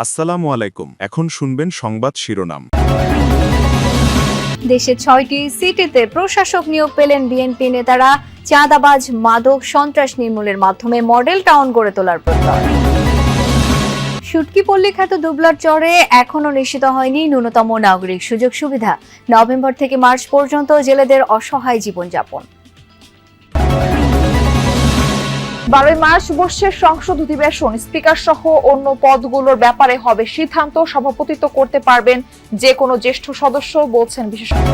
আসসালামু আলাইকুম। এখন শুনবেন সংবাদ শিরোনাম। দেশের 6টি সিটিতে প্রশাসক নিয়োগ পেলেন বিএনপি নেতারা। চাঁদাবাজ, মাদক, সন্ত্রাস নির্মূলের মাধ্যমে মডেল টাউন গড়ে তোলার প্রত্যয়। শুটকিপল্লী খ্যাত দুবলার চরে এখনো নিশ্চিত হয়নি ন্যূনতম নাগরিক সুযোগ সুবিধা। নভেম্বর থেকে মার্চ পর্যন্ত জেলেদের অসহায় জীবনযাপন। 12 মার্চ বসছে সংসদ অধিবেশন। স্পিকার সহ অন্য পদগুলোর ব্যাপারে হবে সিদ্ধান্ত। সভাপতিত্ব করতে পারবেন যে কোনো জ্যেষ্ঠ সদস্য, বলছেন বিশেষজ্ঞ।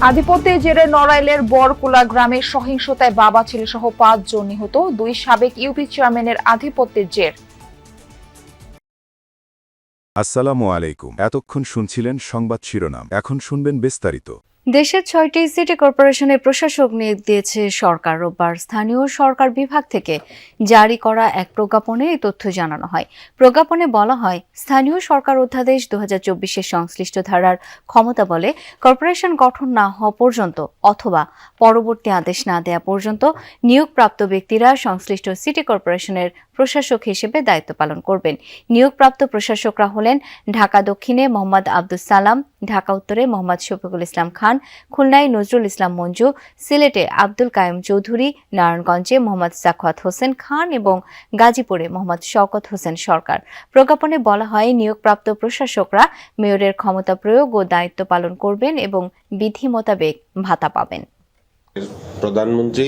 আধিপত্যের জেরে নড়াইলের বরকুলা গ্রামে সহিংসতায় বাবা ছেলে সহ 5 জন নিহত। 2 সাবেক ইউপি চেয়ারম্যানের আধিপত্যের জের। আসসালামু আলাইকুম। এতক্ষণ শুনছিলেন সংবাদ শিরোনাম, এখন শুনবেন বিস্তারিত। দেশের 6টি সিটি কর্পোরেশনে প্রশাসক নিয়োগ দিয়েছে সরকার। রোববার স্থানীয় সরকার বিভাগ থেকে জারি করা এক প্রজ্ঞাপনে এই তথ্য জানানো হয়। প্রজ্ঞাপনে বলা হয়, স্থানীয় সরকার অধ্যাদেশ 2024-এর সংশ্লিষ্ট ধারার ক্ষমতা বলে কর্পোরেশন গঠন না হওয়া পর্যন্ত অথবা পরবর্তী আদেশ না দেওয়া পর্যন্ত নিয়োগপ্রাপ্ত ব্যক্তিরা সংশ্লিষ্ট সিটি কর্পোরেশনের প্রশাসক হিসেবে দায়িত্ব পালন করবেন। নিয়োগপ্রাপ্ত প্রশাসকরা হলেন ঢাকা দক্ষিণে মোহাম্মদ আব্দুস সালাম, ঢাকা উত্তরে মোহাম্মদ শফিকুল ইসলাম খান, খুলনায় নজরুল ইসলাম মঞ্জু, সিলেটে আব্দুল কায়েম চৌধুরী, নারায়ণগঞ্জে মোহাম্মদ সাখাওয়াত হোসেন খান এবং গাজীপুরে মোহাম্মদ শওকত হোসেন সরকার। প্রজ্ঞাপনে বলা হয়, নিয়োগপ্রাপ্ত প্রশাসকরা মেয়রের ক্ষমতা প্রয়োগ ও দায়িত্ব পালন করবেন এবং বিধি মোতাবেক ভাতা পাবেন। প্রধানমন্ত্রী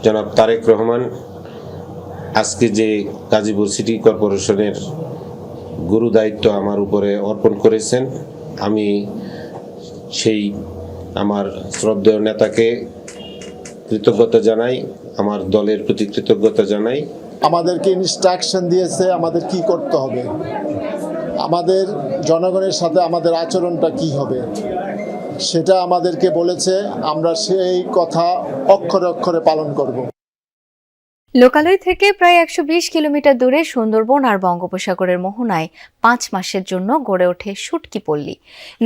জনাব তারেক রহমান আজকে যে গাজীপুর সিটি কর্পোরেশনের গুরু দায়িত্ব আমার উপরে অর্পণ করেছেন, আমি সেই আমার শ্রদ্ধেয় নেতাকে কৃতজ্ঞতা জানাই, আমার দলের প্রতি কৃতজ্ঞতা জানাই। আমাদেরকে ইনস্ট্রাকশন দিয়েছে আমাদের কি করতে হবে, আমাদের জনগণের সাথে আমাদের আচরণটা কি হবে সেটা আমাদেরকে বলেছে। আমরা সেই কথা অক্ষরে অক্ষরে পালন করব। লোকালয় থেকে প্রায় 120 কিলোমিটার দূরে সুন্দরবন আর বঙ্গোপসাগরের মোহনায় 5 মাসের জন্য গড়ে ওঠে শুটকিপল্লী।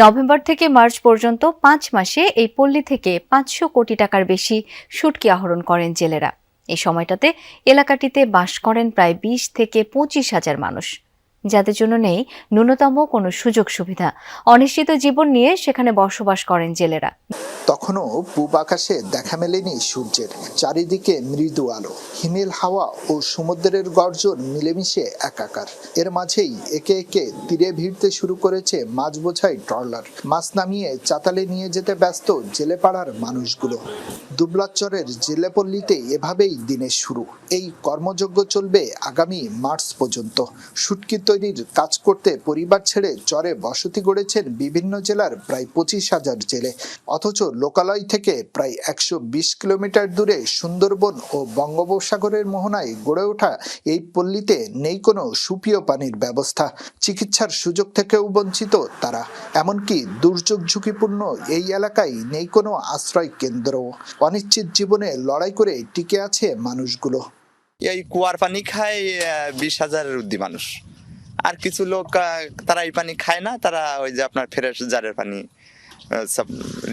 নভেম্বর থেকে মার্চ পর্যন্ত 5 মাসে এই পল্লী থেকে 500 কোটি টাকার বেশি শুটকি আহরণ করেন জেলেরা। এই সময়টাতে এলাকাটিতে বাস করেন প্রায় 20 থেকে 25 হাজার মানুষ, যাদের জন্য নেই ন্যূনতম কোনো সুযোগ সুবিধা। অনিশ্চিত জীবন নিয়ে সেখানে বসবাস করেন জেলেরা। তখনও পূব আকাশে দেখা মেলেনি সূর্যের, চারিদিকে মৃদু আলো, হিমেল হাওয়া ও সমুদ্রের গর্জন মিলেমিশে একাকার। এর মাঝেই একে একে তীরে ভিড়তে শুরু করেছে মাছ বোঝাই ট্রলার। মাছ নামিয়ে চাতালে নিয়ে যেতে ব্যস্ত জেলেপাড়ার মানুষগুলো। দুবলাচরের জেলেপল্লীতে এভাবেই দিনের শুরু। এই কর্মযজ্ঞ চলবে আগামী মার্চ পর্যন্ত। শুটকি তৈরির কাজ করতে পরিবার ছেড়ে চরে বসতি গড়েছেন বিভিন্ন জেলার প্রায় 25,000 জেলে। অথচ লোকালয় থেকে প্রায় 120 কিলোমিটার দূরে সুন্দরবন ও বঙ্গোপসাগরের মোহনায় গড়ে ওঠা এই পল্লীতে নেই কোনো সুপেয় পানির ব্যবস্থা। চিকিৎসার সুযোগ থেকেও বঞ্চিত তারা। এমনকি দুর্যোগ ঝুঁকিপূর্ণ এই এলাকায় নেই কোনো আশ্রয় কেন্দ্র। অনিশ্চিত জীবনে লড়াই করে টিকে আছে মানুষগুলো। এই কুয়ার পানি খায় 20,000-এর ঊর্ধ্বে মানুষ। আর কিছু লোক তারা এই পানি খায় না, তারা ওই যে আপনার ফ্রেশ জারের পানি,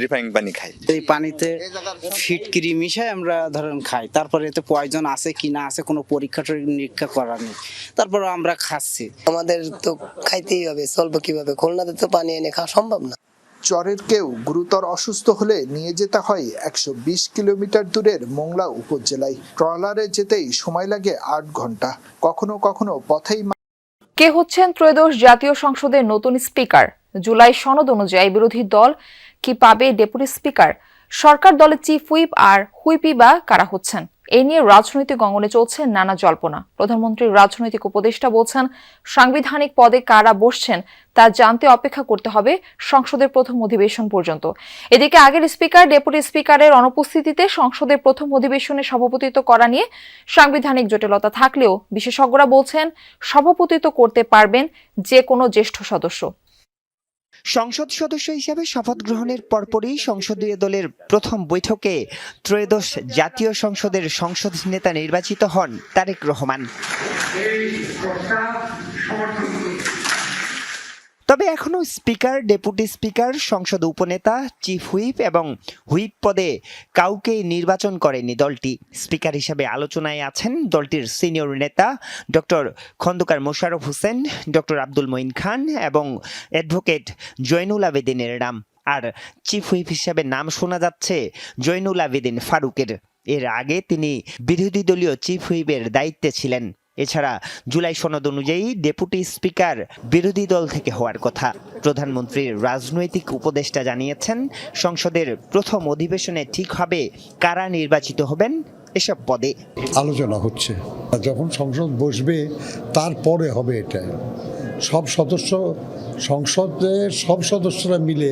রিফাইনিং পানি খাই। এই পানিতে ফিটকিরি মিশাই আমরা ধরেন খাই। তারপরে এতে পয়জন আছে কি না আছে কোনো পরীক্ষা নিরীক্ষা করা নেই, তারপর আমরা খাচ্ছি। আমাদের তো খাইতেই হবে, চলবো কিভাবে? খুলনাতে তো পানি এনে খাওয়া সম্ভব না। চরের কেউ গুরুতর অসুস্থ হলে নিয়ে যেতে হয় 120 কিলোমিটার দূরের মোংলা উপজেলায়। ট্রলারে যেতেই সময় লাগে 8 ঘন্টা। কখনো কখনো পথেই। কে হচ্ছেন ত্রয়োদশ জাতীয় সংসদের নতুন স্পিকার? জুলাই সনদ অনুযায়ী বিরোধী দল কি পাবে ডেপুটি স্পিকার? সরকার দলের চিফ হুইপ আর হুইপই বা কারা হচ্ছেন? এই নিয়ে রাজনৈতিক অঙ্গনে চলছে নানা জল্পনা। প্রধানমন্ত্রীর রাজনৈতিক উপদেষ্টা বলছেন, সাংবিধানিক পদে কারা বসছেন তা জানতে অপেক্ষা করতে হবে সংসদের প্রথম অধিবেশন পর্যন্ত। এদিকে আগের স্পিকার, ডেপুটি স্পিকারের অনুপস্থিতিতে সংসদের প্রথম অধিবেশনে সভাপতিত্ব করা নিয়ে সাংবিধানিক জটিলতা থাকলেও বিশেষজ্ঞরা বলছেন, সভাপতিত্ব করতে পারবেন যে কোনো জ্যেষ্ঠ সদস্য। সংসদ সদস্য হিসেবে শপথ গ্রহণের পরপরই সংসদীয় দলের প্রথম বৈঠকে ত্রয়োদশ জাতীয় সংসদের সংসদ নেতা নির্বাচিত হন তারেক রহমান। তবে এখনও স্পিকার, ডেপুটি স্পিকার, সংসদ উপনেতা, চিফ হুইপ এবং হুইপ পদে কাউকেই নির্বাচন করেনি দলটি। স্পিকার হিসেবে আলোচনায় আছেন দলটির সিনিয়র নেতা ডক্টর খন্দকার মোশাররফ হোসেন, ডক্টর আব্দুল মঈন খান এবং অ্যাডভোকেট জয়নুল আবেদিনের নাম। আর চিফ হুইপ হিসেবে নাম শোনা যাচ্ছে জয়নুল আবেদিন ফারুকের। এর আগে তিনি বিরোধী দলীয় চিফ হুইপের দায়িত্বে ছিলেন। এছাড়া জুলাই সনদ অনুযায়ী ডেপুটি স্পিকার বিরোধী দল থেকে হওয়ার কথা। প্রধানমন্ত্রীর রাজনৈতিক উপদেষ্টা জানিয়েছেন, সংসদের প্রথম অধিবেশনে ঠিক হবে কারা নির্বাচিত হবেন এসব পদে। আলোচনা হচ্ছে, যখন সংসদ বসবে তারপরে হবে এটা। সংসদের সব সদস্যরা মিলে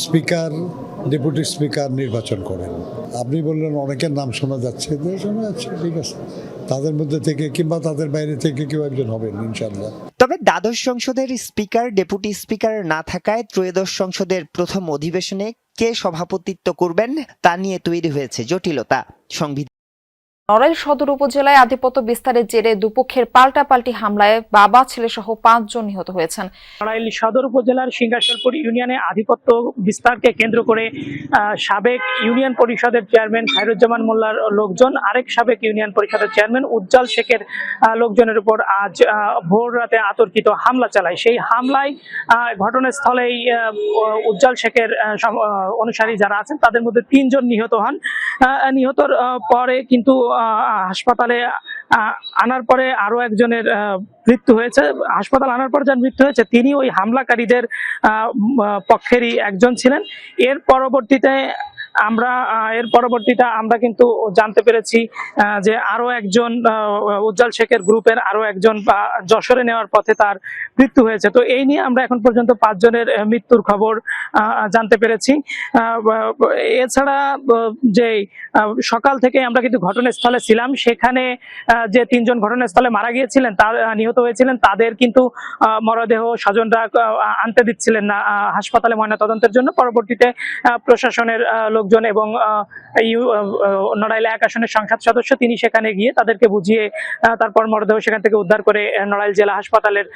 স্পিকার, ডেপুটি স্পিকার নির্বাচন করেন। আপনি বললেন অনেকের নাম শোনা যাচ্ছে, শোনা যাচ্ছে, ঠিক আছে, তাদের মধ্যে থেকে কিংবা তাদের বাইরে থেকে কেউ একজন হবেন ইনশাল্লাহ। তবে দ্বাদশ সংসদের স্পিকার, ডেপুটি স্পিকার না থাকায় ত্রয়োদশ সংসদের প্রথম অধিবেশনে কে সভাপতিত্ব করবেন তা নিয়ে তৈরি হয়েছে জটিলতা। নড়াইল সদর উপজেলায় আধিপত্য বিস্তারের জেরে দুপক্ষের পাল্টাপাল্টি হামলায় বাবা, ছেলে সহ 5 জন নিহত হয়েছেন। নড়াইল সদর উপজেলার সিংহাসরপুর ইউনিয়নে আধিপত্য বিস্তারকে কেন্দ্র করে সাবেক ইউনিয়ন পরিষদের চেয়ারম্যান খায়রুজ্জামান মোল্লার লোকজন আরেক সাবেক ইউনিয়ন পরিষদের চেয়ারম্যান উজ্জ্বল শেখের লোকজনের উপর আজ ভোর রাতে আতর্কিত হামলা চালায়। সেই হামলায় ঘটনাস্থলেই উজ্জ্বল শেখের অনুসারী যারা আছেন তাদের মধ্যে 3 জন নিহত হন। নিহতর পরে কিন্তু হাসপাতালে আনার পরে আরো একজনের মৃত্যু হয়েছে। হাসপাতাল আনার পর যার মৃত্যু হয়েছে তিনি ওই হামলাকারীদের পক্ষেরই একজন ছিলেন। এর পরবর্তীতে আমরা কিন্তু জানতে পেরেছি যে আরো একজন উজ্জ্বল শেখের গ্রুপের আরো একজন যশোরে নেওয়ার পথে তার মৃত্যু হয়েছে। তো এই নিয়ে আমরা এখন পর্যন্ত 5 জনের মৃত্যুর খবর জানতে পেরেছি। এছাড়া যে সকাল থেকে আমরা কিন্তু ঘটনাস্থলে ছিলাম, সেখানে যে 3 জন ঘটনাস্থলে মারা গিয়েছিলেন, তার নিহত হয়েছিলেন, তাদের কিন্তু মরদেহ স্বজনরা আনতে দিচ্ছিলেন না হাসপাতালে ময়নাতদন্তের জন্য। পরবর্তীতে প্রশাসনের লোকজন এবং নড়াইল 1 আসনের সংসদ সদস্য তিনি সেখানে গিয়ে তাদেরকে বুঝিয়ে তারপর মরদেহ সেখান থেকে উদ্ধার করে নড়াইল জেলা হাসপাতালের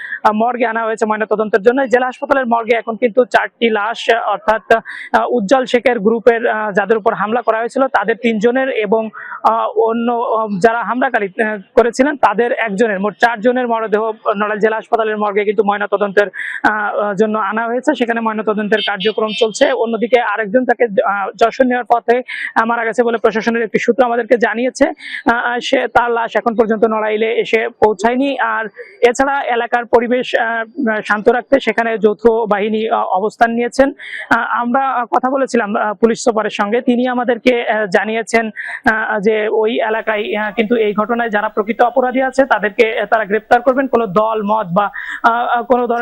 মর্গে আনা হয়েছে ময়নাতদন্তের জন্য। জেলা হাসপাতালের মর্গে এখন কিন্তু 4টি লাশ, অর্থাৎ উজ্জ্বল শেখের গ্রুপের যাদের উপর হামলা করা হয়েছিল তাদের 3 জনের এবং অন্য যারা হামলাকারী করেছিলেন তাদের একজনের, মোট 4 জনের মরদেহ নড়াইল জেলা হাসপাতালের মর্গে কিন্তু ময়নাতদন্তের জন্য আনা হয়েছে। সেখানে ময়নাতদন্তের কার্যক্রম চলছে। অন্যদিকে আরেকজন তাকে যশোর নেওয়ার পথে মারা গেছে বলে প্রশাসনের একটি সূত্র আমাদেরকে জানিয়েছে। তার লাশ এখন পর্যন্ত নড়াইলে এসে পৌঁছায়নি। আর এছাড়া এলাকার পরিবেশ শান্ত রাখতে সেখানে যৌথ বাহিনী অবস্থান নিয়েছেন। আমরা কথা বলেছিলাম পুলিশ সুপারের সঙ্গে, তিনি আমাদেরকে জানিয়েছেন যে ওই এলাকায় কিন্তু এই ঘটনায় যারা প্রকৃত অপরাধী আছে তাদেরকে তারা গ্রেপ্তার করবেন। কোনো দল মত বা কোনো ধরনের